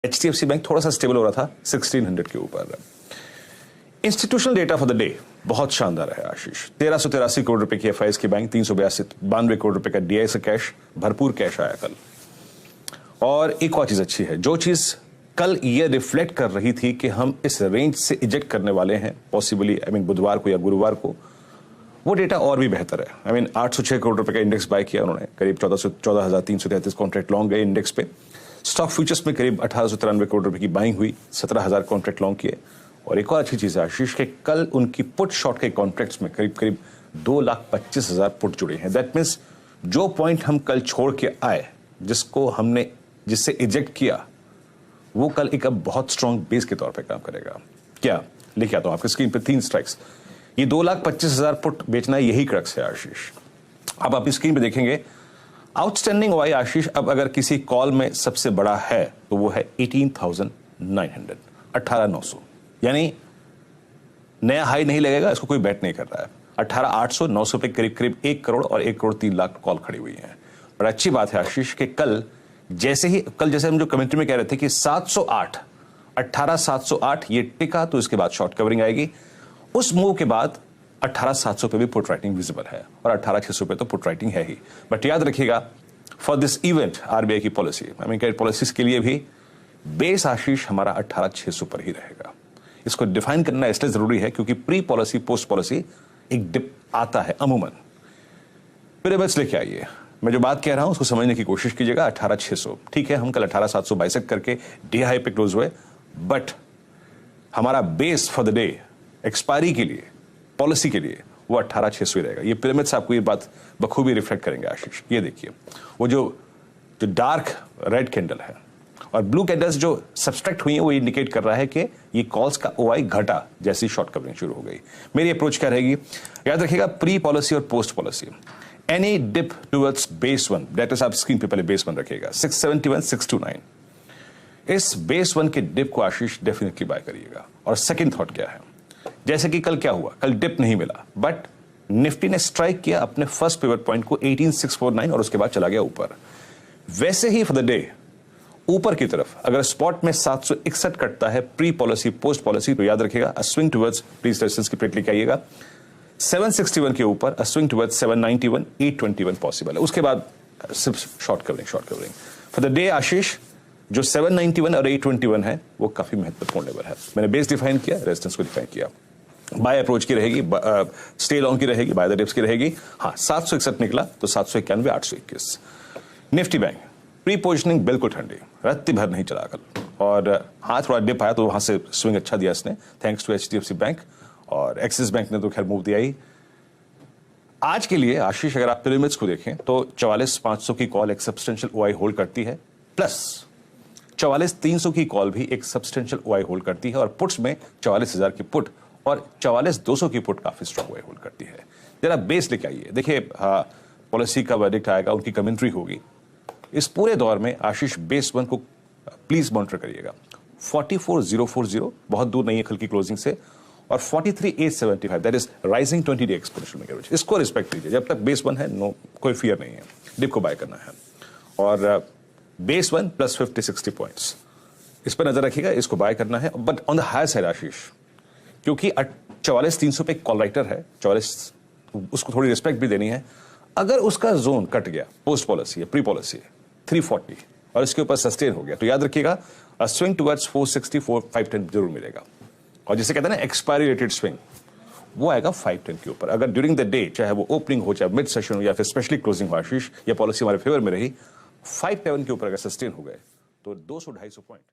HDFC bank थोड़ा सा stable हो रहा था 1600 के ऊपर। Institutional data for the day बहुत शानदार है आशीष। 1383 करोड़ रुपए की FIs की बैंक, 392 करोड़ रुपए का DI से कैश, भरपूर कैश आया कल। और एक और चीज अच्छी है, जो चीज कल ये रिफ्लेक्ट कर रही थी कि हम इस रेंज से इजेक्ट करने वाले हैं पॉसिबली बुधवार को या गुरुवार को, वो डेटा और भी बेहतर है। 806 करोड़ रुपए का इंडेक्स बाय किया उन्होंने, करीब 14,333 कॉन्ट्रैक्ट लॉन्ग गए इंडेक्स पे। स्टॉक फ्यूचर्स में करीब 1893 करोड़ रुपए की बाइंग हुई, 17,000 कॉन्ट्रैक्ट लॉन्ग किए। और एक और अच्छी चीज है आशीष के कल उनकी पुट शॉर्ट के कॉन्ट्रैक्ट्स में करीब 2,25,000 पुट जुड़े हैं। दैट मीन्स जो पॉइंट हम कल छोड़ के आए, जिससे इजेक्ट किया, वो कल एक अब बहुत स्ट्रॉन्ग बेस के तौर पे काम करेगा। क्या लिखे आता हूं आपकी स्क्रीन पे 3 स्ट्राइक्स। ये 2,25,000 पुट बेचना यही क्रक्स है आशीष। अब आप स्क्रीन पे देखेंगे आउटस्टैंडिंग वाई आशीष, अब अगर किसी कॉल में सबसे बड़ा है तो वो है 18,900, 18,900, यानी नया हाई नहीं लगेगा, इसको कोई बैट नहीं कर रहा है। 18,800, 900 पे करीब 1 करोड़ और 1 करोड़ 3 लाख कॉल खड़ी हुई है। पर अच्छी बात है आशीष कि कल जैसे हम जो कमेंट्री में कह रहे थे कि 708, 18,708 ये टिका तो इसके बाद शॉर्ट कवरिंग आएगी। उस मूव के बाद 18,700 पे भी पुट राइटिंग विजिबल है और 18,600 पे तो पुट राइटिंग है ही। बट याद रखिएगा फॉर दिस इवेंट RBI की पॉलिसी, क्रेडिट पॉलिसीज के लिए भी बेस आशीष हमारा 18,600 पर ही रहेगा। इसको डिफाइन करना इसलिए जरूरी है क्योंकि प्री पॉलिसी पोस्ट पॉलिसी एक डिप आता है अमूमन। पिरामिड्स लेके आइए, मैं जो बात कह रहा हूं उसको समझने की कोशिश कीजिएगा। 18,600 ठीक है, हम कल 18,700 बाइसेक्ट करके डे हाई पे क्लोज हुए, बट हमारा base for the day expiry के लिए, पॉलिसी के लिए वो 18,600 ही रहेगा। ये पिरामिड्स आपको ये बात बखूबी रिफ्लेक्ट करेंगे आशीष। ये देखिए वो जो डार्क रेड कैंडल है और ब्लू कैंडल्स जो सब्सट्रैक्ट हुई है वो इंडिकेट कर रहा है कि ये कॉल्स का OI घटा जैसी शॉर्ट कवरिंग शुरू हो गई। मेरी अप्रोच क्या रहेगी, याद रखिएगा प्री पॉलिसी और post policy, any dip towards base 1, that is आप स्क्रीन पे पहले बेस 1 रखिएगा 671, 629, इस बेस 1 के डिप को आशीष डेफिनेटली बाय करिएगा। और सेकंड थॉट क्या है, जैसे कि कल क्या हुआ, कल डिप नहीं मिला बट निफ्टी ने स्ट्राइक किया अपने फर्स्ट पिवट पॉइंट को 18,649 और उसके बाद चला गया ऊपर। वैसे ही फॉर द डे ऊपर की तरफ अगर स्पॉट में 761 कटता है प्री पॉलिसी पोस्ट पॉलिसी, तो याद रखिएगा अ स्विंग टुवर्ड्स प्लीज रेजिस्टेंस की प्लेट लेके आइएगा 761 के ऊपर, अ स्विंग टुवर्ड्स 791, 821 पॉसिबल है। उसके बाद सिर्फ short covering for the day Ashish. जो 791 और 821 है वो काफी महत्वपूर्ण लेवल है। मैंने बेस डिफाइन किया, रेजिस्टेंस को डिफाइन किया। बाय अप्रोच की रहेगी, स्टे लॉन्ग की रहेगी, बाय द डिप्स की रहेगी। हाँ 761 निकला तो 791, 821। निफ्टी बैंक प्री पोजिशनिंग बिल्कुल ठंडी, रत्ती भर नहीं चला कल, और हाँ थोड़ा डिप आया तो वहां से स्विंग अच्छा दिया इसने, थैंक्स टू HDFC बैंक। और एक्सिस बैंक ने तो खैर मूव दिया ही। आज के लिए आशीष अगर आप पिरामिड्स को देखें तो 44,500 की कॉल एक सब्सटेंशियल OI होल्ड करती है, प्लस 44,300 की कॉल भी एक सब्सटेंशियल OI होल्ड करती है, और पुट्स में 44,000 की पुट और 44,200 की पुट काफी स्ट्रॉन्ग OI होल्ड करती है। जरा बेस लेके आइए, देखिए पॉलिसी का वर्डिक्ट आएगा, उनकी कमेंट्री होगी। इस पूरे दौर में आशीष बेस 1 को प्लीज मॉनिटर करिएगा। 44,040 बहुत दूर नहीं है कल की क्लोजिंग से, और 43,875 that is rising 20-day exponential mega, इसको रिस्पेक्ट कीजिए। जब तक बेस 1 है नो कोई फियर नहीं है, डिप को बाय करना है। और बेस 1 प्लस 50-60 पॉइंट्स इस पर नजर रखिएगा, इसको बाय करना है। But on the higher side Ashish, क्योंकि 44,300 पे कॉल राइटर है, 44 उसको थोड़ी रिस्पेक्ट भी देनी है। अगर उसका जोन कट गया, पोस्ट पॉलिसी है प्री पॉलिसी 340 और इसके ऊपर सस्टेन हो गया, तो याद रखिएगा स्विंग टुवर्ड्स 460, 510 जरूर मिलेगा। और जिसे कहते हैं ना एक्सपायरी रेटेड स्विंग, वो आएगा 510 के ऊपर। अगर ड्यूरिंग द डे चाहे वो ओपनिंग हो, चाहे मिड सेशन हो, या फिर स्पेशली क्लोजिंग हो आशीष, या पॉलिसी हमारे फेवर में रही, 510 के ऊपर अगर सस्टेन हो गए तो 200-250 पॉइंट